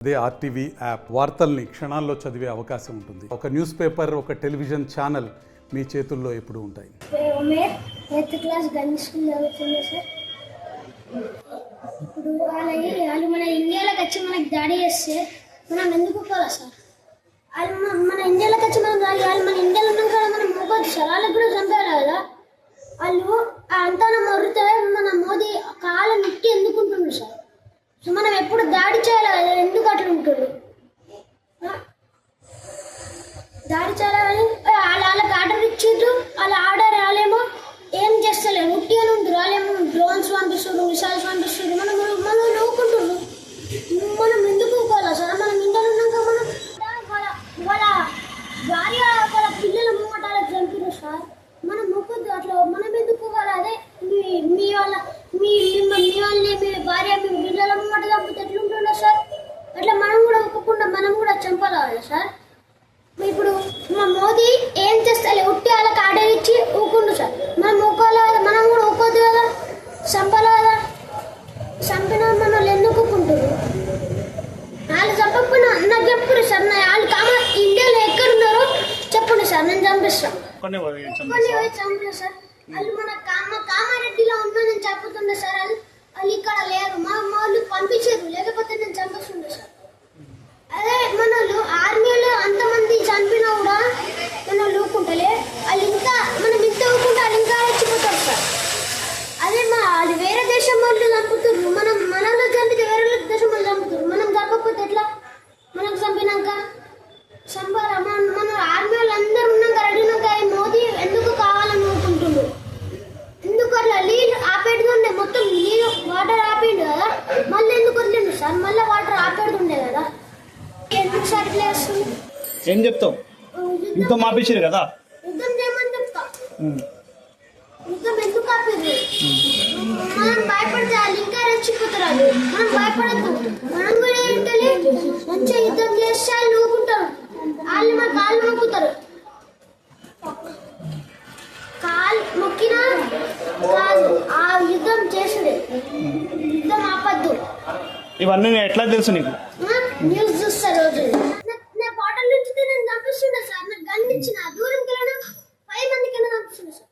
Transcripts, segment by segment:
అదే RTV app వార్తల్ని క్షణాల్లో చదివే అవకాశం ఉంటుంది. ఒక న్యూస్ పేపర్, ఒక టెలివిజన్ ఛానల్ మీ చేతుల్లో ఎప్పుడూ ఉంటాయి. ఇప్పుడు వాళ్ళు మన ఇండియాలోకి వచ్చి మనకి దాడి చేస్తే మనం ఎందుకు ఒప్పుకోవాలి సార్? వాళ్ళు మన ఇండియాలోకి వచ్చి మనం వాళ్ళు మన ఇండియాలో ఉన్నాం కదా, మనం ఒప్పుకోవచ్చు సార్. వాళ్ళకి కూడా చంపారు కదా. వాళ్ళు అంతా మొరితే మన మోదీ కాలం నిట్టి ఎందుకుంటుండ్రు సార్? సో మనం ఎప్పుడు దాడి చేయాలి కదా, ఎందుకు అట్లా ఉంటుండ్రు? దాడి చేయాలని వాళ్ళకి ఆర్డర్ ఇచ్చిండ్రు. వాళ్ళ ఆర్డర్ వాళ్ళేమో ఏం చేస్తలేరు, ఉట్టి అని ఉంటుంది. వాళ్ళేమో డ్రోన్స్ పంపిస్తున్నారు, మిసైల్స్ పంపిస్తున్నారు. మనం నవ్వుకుంటున్నారు. మనం ఎందుకు ఊకోవాలా సార్? మనం ఇండియాలో ఉన్నాక మనం వాళ్ళ భార్య వాళ్ళ పిల్లల మూమటాలకు చంపినారు సార్. మనం మొక్కొద్దు అట్లా. మనం ఎందుకు ఊకోవాలి? అదే మీ వాళ్ళని మీ భార్య మీ పిల్లల మూమట చంపితే ఎట్లుంటుండే సార్? అట్లా మనం కూడా ఒప్పుకుండా మనం కూడా చంపాలి సార్. ఇప్పుడు మా మోదీ ఏం చేస్తలే, ఉట్టి వాళ్ళకి ఆర్డర్ ఇచ్చి ఊకుండు సార్. మనం ఊకోవాలి కదా, మనం కూడా ఊకోద్దు కదా, చంపాలి కదా. చంపిన మనల్ని ఎందుకు ఊకుంటారు? వాళ్ళు చంపకపోయినా నాకు చెప్పురు సార్. వాళ్ళు ఇండియాలో ఎక్కడున్నారో చెప్పండి సార్, నేను చంపిస్తాను. చంపలేదు సార్. వాళ్ళు మన కామారెడ్డిలో ఉన్నా నేను చంపుతుండే సార్. వాళ్ళు ఇక్కడ లేరు, మా వాళ్ళు పంపించారు, లేకపోతే నేను చంపిస్తుండే సార్. అదే మనోళ్ళు ఆర్మీలో అంతమంది చనిపోయినా కూడా మనోళ్ళు ఊకుంటలే. వాళ్ళు ఇంకా మనం ఇంత ఊకుంటే వాళ్ళు ఇంకా రెచ్చిపోతారు సార్. అదే వాళ్ళు వేరే దేశం వాళ్ళు చంపుతున్నారు. మనలో చంపితే వేరే దేశం వాళ్ళు చంపుతారు. మనం చంపకపోతే ఎట్లా? మనకు చంపినాక చంపాలా? మన ఆర్మీ వాళ్ళు అందరూ ఉన్నాక రెడీ ఉన్నాక మోదీ ఎందుకు కావాలని ఊకుంటుండ్రు? ఎందుకు అట్లా నీళ్ళు ఆపేడుతుండే, మొత్తం నీళ్ళు వాటర్ ఆపేయండు కదా, మళ్ళీ ఎందుకు వదిలేండు సార్? మళ్ళీ వాటర్ ఆపేడుతుండే కదా. ఎందుకు సార్ ఇట్లా వేస్తుంది? ఏం చెప్తావు? యుద్ధం ఆపేసారు కదా. యుద్ధం చేయమని చెప్తా. యుద్ధం ఎందుకు ఆపేది? మనం భయపడితే వాళ్ళు ఇంకా రెచ్చిపోతారు. వాళ్ళు మనం భయపడద్దు. మనం కూడా ఏంటంటే మంచిగా యుద్ధం చేస్తే వాళ్ళు ఊకుంటారు. వాళ్ళు మన కాళ్ళు మొక్కుతారు. కాళ్ళు మొక్కినా కాదు, ఆ యుద్ధం చేసుడే. యుద్ధం ఆపద్దు. ఇవన్నీ ఎట్లా తెలుసు నీకు? న్యూస్ చూస్తా రోజు. నా బాటల్ నుంచి నేను చంపిస్తుండే సార్. నాకు గన్ ఇచ్చిన దూరంకి వెళ్ళినా 5 మంది కన్నా చంపిస్తుండే సార్.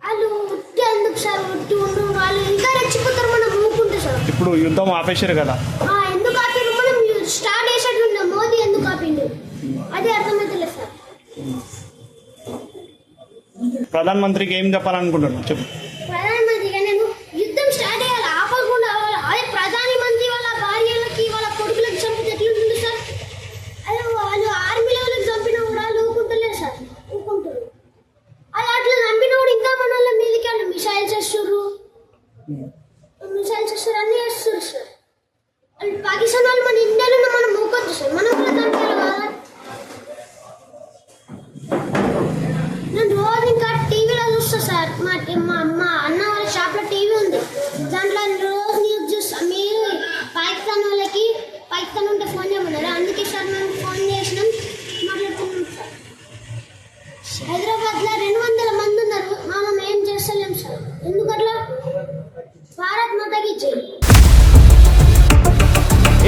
వాళ్ళు ఉట్టి ఎందుకు సార్? ఉట్టి ఉండు, వాళ్ళు ఇంకా రెచ్చిపోతారు. మనం ఊకుంటే సార్. ఇప్పుడు యుద్ధం ఆపేశారు కదా, ఎందుకు ఆపిండు? మనం స్టార్ట్ చేసేటట్టు మోదీ ఎందుకు ఆపిండు అది అర్థమైతలేదు సార్. ప్రధానమంత్రికి ఏం చెప్పాలనుకుంటున్నాను చెప్పు. ప్రధానమంత్రిగా నేను యుద్ధం స్టార్ట్ చేయాలి, ఆపకుండా. అదే ప్రధానమంత్రి వాళ్ళ భార్యలకి వాళ్ళ కొడుకులకి చంపితే ఎట్లుంటుంది సార్? అదే వాళ్ళు ఆర్మీ లెవెల్కి చంపినా కూడా ఊకుంటలేదు సార్. ఊకుంటారు. అది అట్లా చంపినా కూడా ఇంకా మన వాళ్ళ మీదకి వాళ్ళు మిసైల్స్ వేస్తుర్రు, అన్నీ వేస్తున్నారు సార్. వాళ్ళు పాకిస్తాన్ వాళ్ళు మన ఇండియాలో మనం ఊకొద్దు సార్. మనం కూడా చంపాలి కదా. నేను రోజు ఇంకా టీవీలో చూస్తా సార్. మా అన్న వాళ్ళ షాప్లో టీవీ ఉంది, దాంట్లో రోజు న్యూస్ చూస్తా. మీరు పాకిస్తాన్ వాళ్ళకి పాకిస్తాన్ ఉంటే ఫోన్ చేయమన్నారు, అందుకే సార్ మేము ఫోన్ చేసినాం, మాట్లాడుతున్నాం సార్. హైదరాబాద్లో 200 మంది ఉన్నారు, మనం ఏం చేస్తలేం సార్. ఎందుకట్లా? భారత్ మాతకి జై.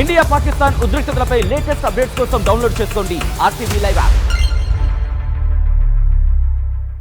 ఇండియా పాకిస్తాన్ ఉద్రిక్తతలపై లేటెస్ట్ అప్డేట్స్ కోసం డౌన్లోడ్ చేసుకోండి RTV లైవ్ యాప్.